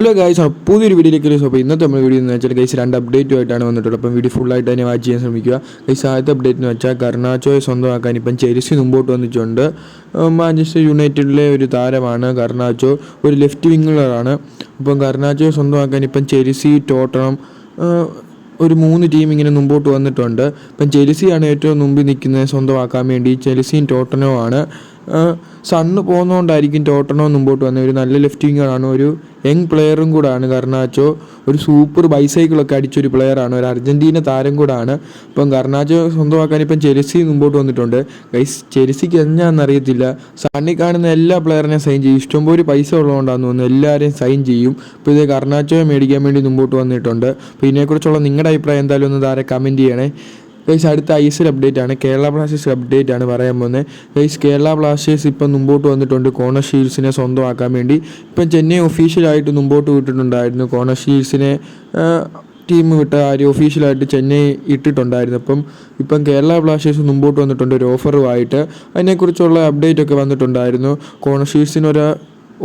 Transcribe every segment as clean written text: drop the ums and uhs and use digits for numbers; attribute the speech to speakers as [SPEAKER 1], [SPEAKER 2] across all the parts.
[SPEAKER 1] Hello guys, പുതിയൊരു വീഡിയോയിലേക്ക്. അപ്പോൾ ഇന്നത്തെ നമ്മൾ വീഡിയോ എന്ന് വെച്ചാൽ ഗൈസ് 2 അപ്ഡേറ്റുമായിട്ടാണ് വന്നിട്ടുള്ളത്. അപ്പം വീഡിയോ ഫുള്ളായിട്ട് തന്നെ വാച്ച് ചെയ്യാൻ ശ്രമിക്കുക. ഗൈസ് ആദ്യത്തെ അപ്ഡേറ്റ് എന്ന് വെച്ചാൽ ഗർനാച്ചോയെ സ്വന്തമാക്കാൻ ഇപ്പം ചെൽസി മുമ്പോട്ട് വന്നിട്ടുണ്ട്. മാഞ്ചസ്റ്റർ യുണൈറ്റഡിലെ ഒരു താരമാണ് ഗർനാച്ചോ, ഒരു ലെഫ്റ്റ് വിങ്ങറാണ്. അപ്പം ഗർനാച്ചോയെ സ്വന്തമാക്കാൻ ഇപ്പം ചെൽസി, ടോട്ടനം, ഒരു 3 ടീം ഇങ്ങനെ മുമ്പോട്ട് വന്നിട്ടുണ്ട്. ഇപ്പം ചെൽസിയാണ് ഏറ്റവും മുമ്പിൽ നിൽക്കുന്നത് സ്വന്തമാക്കാൻ വേണ്ടി. ചെൽസിയും ടോട്ടനവുമാണ്. സണ്ണ് പോകുന്നതുകൊണ്ടായിരിക്കും ടോട്ടനോ മുമ്പോട്ട് വന്നത്. ഒരു നല്ല ലെഫ്റ്റ് വിങ്ങറാണ്, ഒരു യങ് പ്ലെയറും കൂടാണ് ഗർനാച്ചോ. ഒരു സൂപ്പർ ബൈസൈക്കിളൊക്കെ അടിച്ചൊരു പ്ലെയറാണ്, ഒരു അർജൻറ്റീന താരം കൂടാണ്. ഇപ്പം ഗർനാച്ചോ സ്വന്തമാക്കാൻ ഇപ്പം ചെൽസി മുമ്പോട്ട് വന്നിട്ടുണ്ട്. ഗൈസ് ചെൽസിക്ക് എന്നാണെന്നറിയത്തില്ല, സണ്ണിൽ കാണുന്ന എല്ലാ പ്ലെയറിനെയും സൈൻ ചെയ്യും. ഇഷ്ടംപോലെ പൈസ ഉള്ളതുകൊണ്ടാണെന്ന് തോന്നുന്നു എല്ലാവരെയും സൈൻ ചെയ്യും. ഇപ്പോൾ ഇത് ഗർനാച്ചോയെ മേടിക്കാൻ വേണ്ടി മുമ്പോട്ട് വന്നിട്ടുണ്ട്. അപ്പോൾ ഇതിനെക്കുറിച്ചുള്ള നിങ്ങളുടെ അഭിപ്രായം എന്തായാലും ഒന്ന് താരെ കമൻറ്റ് ചെയ്യണേ. ഗൈസ് അടുത്ത ISL അപ്ഡേറ്റ് ആണ്, കേരള ബ്ലാസ്റ്റേഴ്സ് അപ്ഡേറ്റ് ആണ് പറയാൻ പോകുന്നത്. ഗൈസ് കേരള ബ്ലാസ്റ്റേഴ്സ് ഇപ്പം മുമ്പോട്ട് വന്നിട്ടുണ്ട് കോർണർ ഷീൽഡ്സിനെ സ്വന്തമാക്കാൻ വേണ്ടി. ഇപ്പം ചെന്നൈ ഒഫീഷ്യലായിട്ട് മുമ്പോട്ട് വിട്ടിട്ടുണ്ടായിരുന്നു കോർണർ ഷീൽഡ്സിനെ. ടീം വിട്ട കാര്യം ഒഫീഷ്യലായിട്ട് ചെന്നൈ ഇട്ടിട്ടുണ്ടായിരുന്നു. ഇപ്പം കേരള ബ്ലാസ്റ്റേഴ്സ് മുമ്പോട്ട് വന്നിട്ടുണ്ട് ഒരു ഓഫറുമായിട്ട്. അതിനെക്കുറിച്ചുള്ള അപ്ഡേറ്റ് ഒക്കെ വന്നിട്ടുണ്ടായിരുന്നു. കോർണർ ഷീൽഡ്സിനൊരു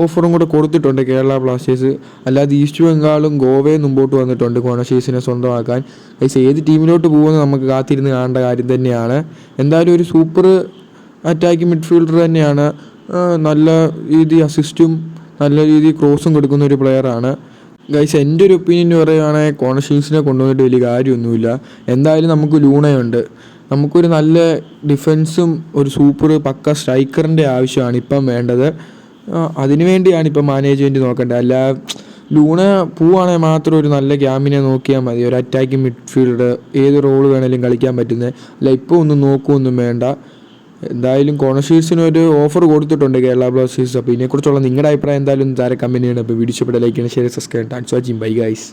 [SPEAKER 1] ഓഫറും കൂടെ കൊടുത്തിട്ടുണ്ട് കേരള ബ്ലാസ്റ്റേഴ്സ്. അല്ലാതെ ഈസ്റ്റ് ബംഗാളും ഗോവയും മുമ്പോട്ട് വന്നിട്ടുണ്ട് കോർണർ ഷീൽഡ്സിനെ സ്വന്തമാക്കാൻ. ഗൈസ് ഏത് ടീമിലോട്ട് പോകുമെന്ന് നമുക്ക് കാത്തിരുന്ന് കാണേണ്ട കാര്യം തന്നെയാണ്. എന്തായാലും ഒരു സൂപ്പർ അറ്റാക്കിംഗ് മിഡ്ഫീൽഡർ തന്നെയാണ്. നല്ല രീതി അസിസ്റ്റും നല്ല രീതി ക്രോസും കൊടുക്കുന്ന ഒരു പ്ലെയറാണ്. ഗൈസ് എൻ്റെ ഒരു ഒപ്പീനിയൻ പറയുകയാണെങ്കിൽ കോർണർ ഷീൽഡ്സിനെ കൊണ്ടുവന്നിട്ട് വലിയ കാര്യമൊന്നുമില്ല. എന്തായാലും നമുക്ക് ലൂണയുണ്ട്. നമുക്കൊരു നല്ല ഡിഫൻസും ഒരു സൂപ്പർ പക്ക സ്ട്രൈക്കറിൻ്റെ ആവശ്യമാണ് ഇപ്പം വേണ്ടത്. അതിനുവേണ്ടിയാണ് ഇപ്പം മാനേജ്മെൻറ്റ് നോക്കേണ്ടത്. അല്ല ലൂണ പോവുകയാണെങ്കിൽ മാത്രം ഒരു നല്ല ക്യാമ്പിനെ നോക്കിയാൽ മതി. ഒരു അറ്റാക്കിംഗ് മിഡ്ഫീൽഡ് ഏത് റോൾ വേണമെങ്കിലും കളിക്കാൻ പറ്റുന്നത്. അല്ല ഇപ്പോൾ ഒന്നും നോക്കുകയൊന്നും വേണ്ട. എന്തായാലും കോർണർ ഷീൽഡ്സിന് ഒരു ഓഫർ കൊടുത്തിട്ടുണ്ട് കേരള ബ്ലാസ്റ്റേഴ്സ്. അപ്പോൾ ഇതിനെക്കുറിച്ചുള്ള നിങ്ങളുടെ അഭിപ്രായം എന്തായാലും താരെ കമ്പനിയാണ്. അപ്പോൾ വീഡിയോ ഇഷ്ടപ്പെട്ട ലൈക്ക് ചെയ്യണം, share, subscribe. Thanks for watching. Bye guys.